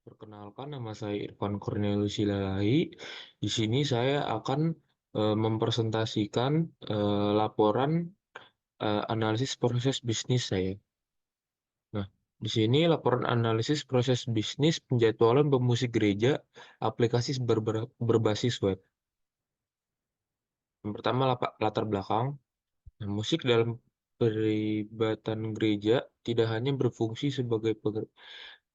Perkenalkan, nama saya Irfan Cornelius Silalahi. Di sini saya akan mempresentasikan laporan analisis proses bisnis saya. Nah, di sini laporan analisis proses bisnis penjadwalan pemusik gereja aplikasi berbasis web. Yang pertama, latar belakang. Nah, musik dalam peribadatan gereja tidak hanya berfungsi sebagai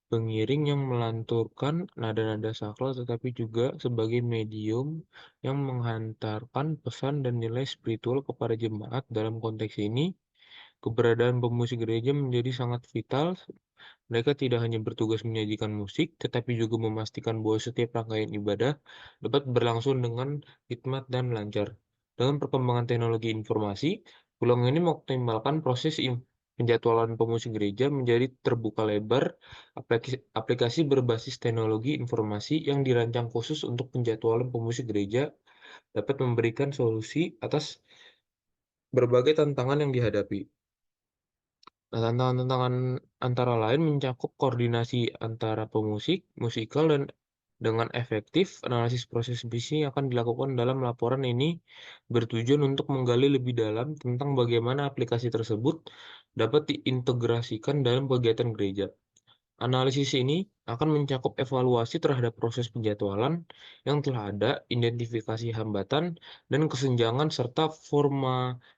pengiring yang melanturkan nada-nada sakral, tetapi juga sebagai medium yang menghantarkan pesan dan nilai spiritual kepada jemaat. Dalam konteks ini, keberadaan pemusik gereja menjadi sangat vital. Mereka tidak hanya bertugas menyajikan musik, tetapi juga memastikan bahwa setiap rangkaian ibadah dapat berlangsung dengan hikmat dan lancar. Dengan perkembangan teknologi informasi, pulang ini mengoptimalkan proses penjadwalan pemusik gereja menjadi terbuka lebar. Aplikasi berbasis teknologi informasi yang dirancang khusus untuk penjadwalan pemusik gereja dapat memberikan solusi atas berbagai tantangan yang dihadapi. Nah, tantangan-tantangan antara lain mencakup koordinasi antara pemusik, musikal, dan dengan efektif, analisis proses bisnis yang akan dilakukan dalam laporan ini bertujuan untuk menggali lebih dalam tentang bagaimana aplikasi tersebut dapat diintegrasikan dalam kegiatan gereja. Analisis ini akan mencakup evaluasi terhadap proses penjadwalan yang telah ada, identifikasi hambatan, dan kesenjangan, serta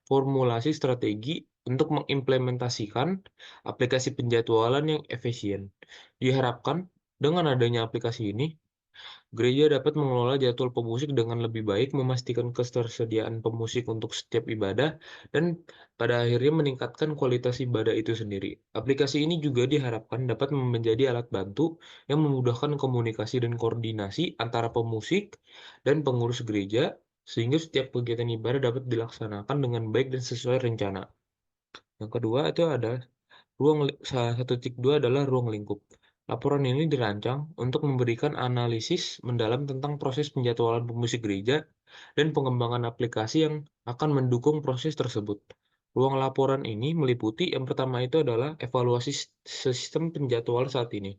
formulasi strategi untuk mengimplementasikan aplikasi penjadwalan yang efisien. Diharapkan dengan adanya aplikasi ini, gereja dapat mengelola jadwal pemusik dengan lebih baik, memastikan ketersediaan pemusik untuk setiap ibadah, dan pada akhirnya meningkatkan kualitas ibadah itu sendiri. Aplikasi ini juga diharapkan dapat menjadi alat bantu yang memudahkan komunikasi dan koordinasi antara pemusik dan pengurus gereja, sehingga setiap kegiatan ibadah dapat dilaksanakan dengan baik dan sesuai rencana. Yang kedua itu ada salah satu titik dua adalah ruang lingkup. Laporan ini dirancang untuk memberikan analisis mendalam tentang proses penjadwalan pemusik gereja dan pengembangan aplikasi yang akan mendukung proses tersebut. Ruang laporan ini meliputi yang pertama itu adalah evaluasi sistem penjadwalan saat ini.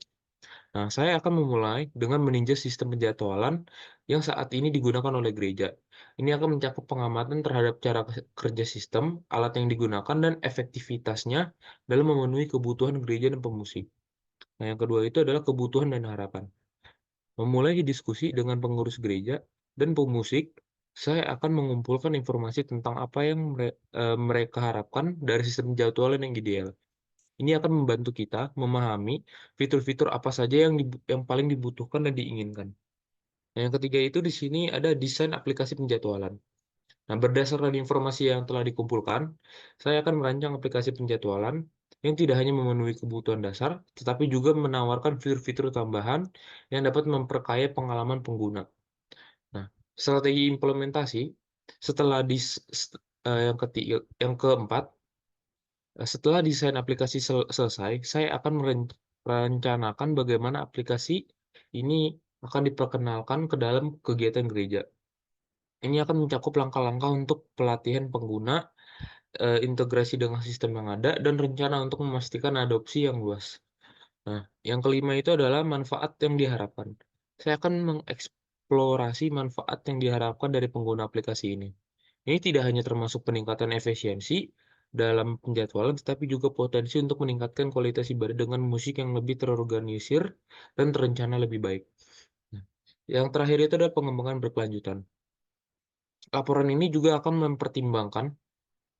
Nah, saya akan memulai dengan meninjau sistem penjadwalan yang saat ini digunakan oleh gereja. Ini akan mencakup pengamatan terhadap cara kerja sistem, alat yang digunakan, dan efektivitasnya dalam memenuhi kebutuhan gereja dan pemusik. Nah, yang kedua itu adalah kebutuhan dan harapan. Memulai diskusi dengan pengurus gereja dan pemusik, saya akan mengumpulkan informasi tentang apa yang mereka harapkan dari sistem jadwalan yang ideal. Ini akan membantu kita memahami fitur-fitur apa saja yang paling dibutuhkan dan diinginkan. Nah, yang ketiga itu di sini ada desain aplikasi penjadwalan. Nah, berdasarkan informasi yang telah dikumpulkan, saya akan merancang aplikasi penjadwalan yang tidak hanya memenuhi kebutuhan dasar, tetapi juga menawarkan fitur-fitur tambahan yang dapat memperkaya pengalaman pengguna. Nah, strategi implementasi setelah yang keempat, setelah desain aplikasi selesai, saya akan merencanakan bagaimana aplikasi ini akan diperkenalkan ke dalam kegiatan gereja. Ini akan mencakup langkah-langkah untuk pelatihan pengguna, integrasi dengan sistem yang ada, dan rencana untuk memastikan adopsi yang luas. Nah, yang kelima itu adalah manfaat yang diharapkan. Saya akan mengeksplorasi manfaat yang diharapkan dari pengguna aplikasi ini. Ini tidak hanya termasuk peningkatan efisiensi dalam penjadwalan, tetapi juga potensi untuk meningkatkan kualitas ibadah dengan musik yang lebih terorganisir dan terencana lebih baik. Nah, yang terakhir itu adalah pengembangan berkelanjutan. Laporan ini juga akan mempertimbangkan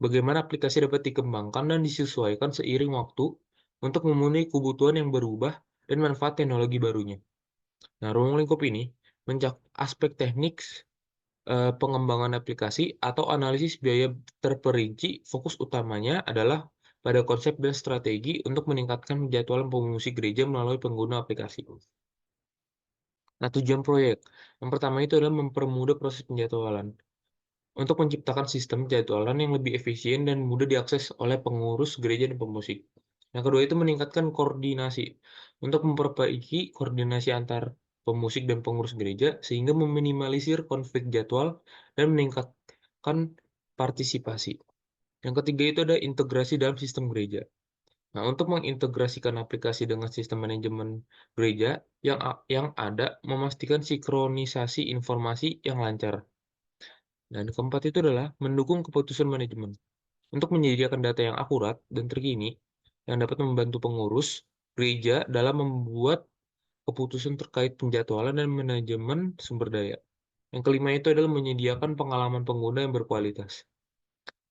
bagaimana aplikasi dapat dikembangkan dan disesuaikan seiring waktu untuk memenuhi kebutuhan yang berubah dan manfaat teknologi barunya. Nah, ruang lingkup ini mencakup aspek teknik, pengembangan aplikasi, atau analisis biaya terperinci. Fokus utamanya adalah pada konsep dan strategi untuk meningkatkan penjadwalan pemusik gereja melalui pengguna aplikasi. Nah, tujuan proyek yang pertama itu adalah mempermudah proses penjadwalan untuk menciptakan sistem jadwalan yang lebih efisien dan mudah diakses oleh pengurus gereja dan pemusik. Yang kedua itu meningkatkan koordinasi untuk memperbaiki koordinasi antar pemusik dan pengurus gereja sehingga meminimalisir konflik jadwal dan meningkatkan partisipasi. Yang ketiga itu ada integrasi dalam sistem gereja. Nah, untuk mengintegrasikan aplikasi dengan sistem manajemen gereja yang ada, memastikan sinkronisasi informasi yang lancar. Dan keempat itu adalah mendukung keputusan manajemen. Untuk menyediakan data yang akurat dan terkini, yang dapat membantu pengurus gereja dalam membuat keputusan terkait penjadwalan dan manajemen sumber daya. Yang kelima itu adalah menyediakan pengalaman pengguna yang berkualitas.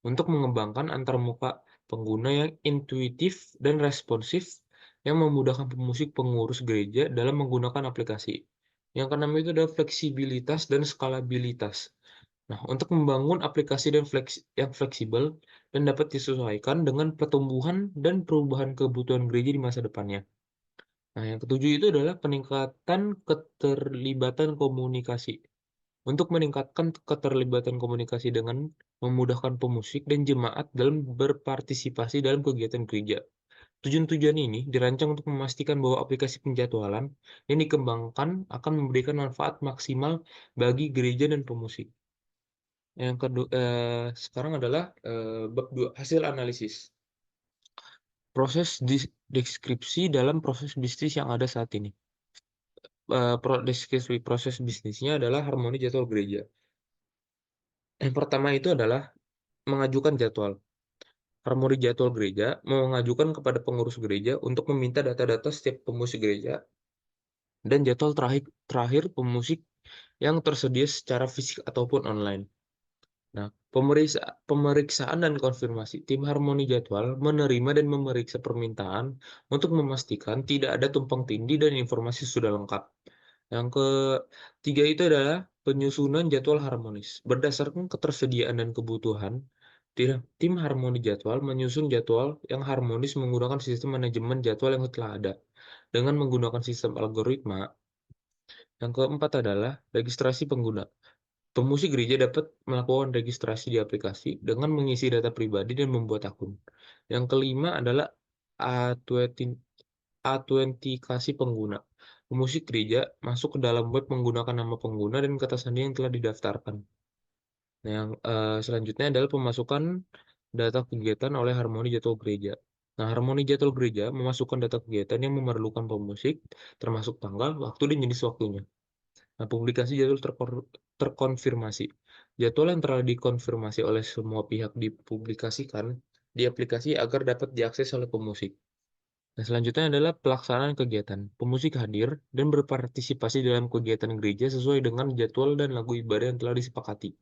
Untuk mengembangkan antarmuka pengguna yang intuitif dan responsif yang memudahkan pemusik pengurus gereja dalam menggunakan aplikasi. Yang keenam itu adalah fleksibilitas dan skalabilitas. Nah, untuk membangun aplikasi yang fleksibel dan dapat disesuaikan dengan pertumbuhan dan perubahan kebutuhan gereja di masa depannya. Nah, yang ketujuh itu adalah peningkatan keterlibatan komunikasi. Untuk meningkatkan keterlibatan komunikasi dengan memudahkan pemusik dan jemaat dalam berpartisipasi dalam kegiatan gereja. Tujuan-tujuan ini dirancang untuk memastikan bahwa aplikasi penjadwalan yang dikembangkan akan memberikan manfaat maksimal bagi gereja dan pemusik. Sekarang adalah bab 2, hasil analisis. Deskripsi dalam proses bisnis yang ada saat ini. Deskripsi proses bisnisnya adalah harmoni jadwal gereja. Yang pertama itu adalah mengajukan jadwal. Harmoni jadwal gereja mengajukan kepada pengurus gereja untuk meminta data-data setiap pemusik gereja dan jadwal terakhir pemusik yang tersedia secara fisik ataupun online. Nah, pemeriksaan dan konfirmasi. Tim harmoni jadwal menerima dan memeriksa permintaan untuk memastikan tidak ada tumpang tindih dan informasi sudah lengkap. Yang ketiga itu adalah penyusunan jadwal harmonis. Berdasarkan ketersediaan dan kebutuhan, tim harmoni jadwal menyusun jadwal yang harmonis menggunakan sistem manajemen jadwal yang telah ada. Dengan menggunakan sistem algoritma, yang keempat adalah registrasi pengguna. Pemusik gereja dapat melakukan registrasi di aplikasi dengan mengisi data pribadi dan membuat akun. Yang kelima adalah autentikasi pengguna. Pemusik gereja masuk ke dalam web menggunakan nama pengguna dan kata sandi yang telah didaftarkan. Nah, yang selanjutnya adalah pemasukan data kegiatan oleh harmoni jadwal gereja. Nah, harmoni jadwal gereja memasukkan data kegiatan yang memerlukan pemusik, termasuk tanggal, waktu, dan jenis waktunya. Nah, publikasi jadwal terkonfirmasi. Jadwal yang telah dikonfirmasi oleh semua pihak dipublikasikan di aplikasi agar dapat diakses oleh pemusik. Nah, selanjutnya adalah pelaksanaan kegiatan. Pemusik hadir dan berpartisipasi dalam kegiatan gereja sesuai dengan jadwal dan lagu ibadah yang telah disepakati.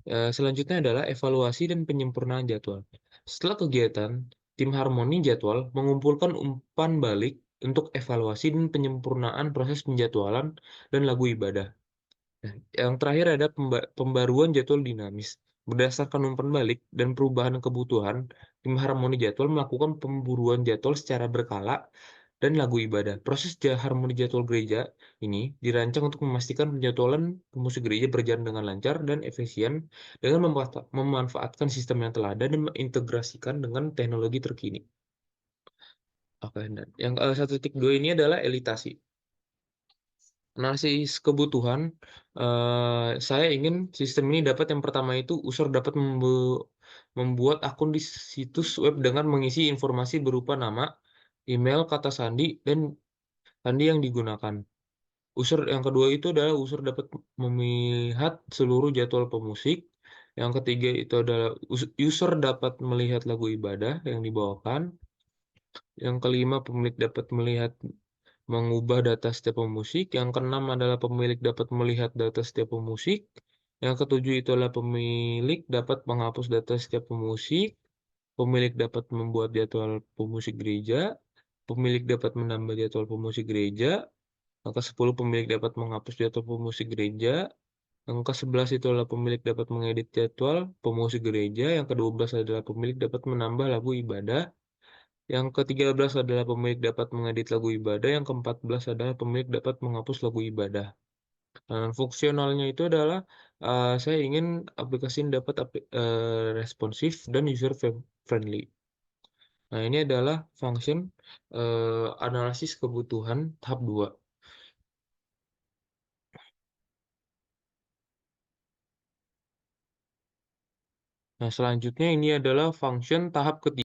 Selanjutnya adalah evaluasi dan penyempurnaan jadwal. Setelah kegiatan, tim harmoni jadwal mengumpulkan umpan balik untuk evaluasi dan penyempurnaan proses penjadwalan dan lagu ibadah. Nah, yang terakhir ada pembaruan jadwal dinamis. Berdasarkan umpan balik dan perubahan kebutuhan, tim harmoni jadwal melakukan pemburuan jadwal secara berkala dan lagu ibadah. Proses harmoni jadwal gereja ini dirancang untuk memastikan penjadwalan pemusik gereja berjalan dengan lancar dan efisien dengan memanfaatkan sistem yang telah ada dan mengintegrasikan dengan teknologi terkini. Oke, dan yang 1.2 ini adalah elitasi. Analisis kebutuhan, saya ingin sistem ini dapat yang pertama itu user dapat membuat akun di situs web dengan mengisi informasi berupa nama, email, kata sandi, dan sandi yang digunakan. Yang kedua itu adalah user dapat melihat seluruh jadwal pemusik. Yang ketiga itu adalah user dapat melihat lagu ibadah yang dibawakan. Yang kelima, pemilik dapat mengubah data setiap pemusik. Yang keenam adalah pemilik dapat melihat data setiap pemusik. Yang ketujuh itu adalah pemilik dapat menghapus data setiap pemusik. Pemilik dapat membuat jadwal pemusik gereja. Pemilik dapat menambah jadwal pemusik gereja. Yang ke-10 pemilik dapat menghapus jadwal pemusik gereja. Yang ke-11 itu adalah pemilik dapat mengedit jadwal pemusik gereja. Yang ke-12 adalah pemilik dapat menambah lagu ibadah. Yang ke-13 adalah pemilik dapat mengedit lagu ibadah, yang ke-14 adalah pemilik dapat menghapus lagu ibadah. Nah, fungsionalnya itu adalah saya ingin aplikasi ini dapat responsif dan user friendly. Nah, ini adalah function analisis kebutuhan tahap 2. Nah, selanjutnya ini adalah function tahap ketiga.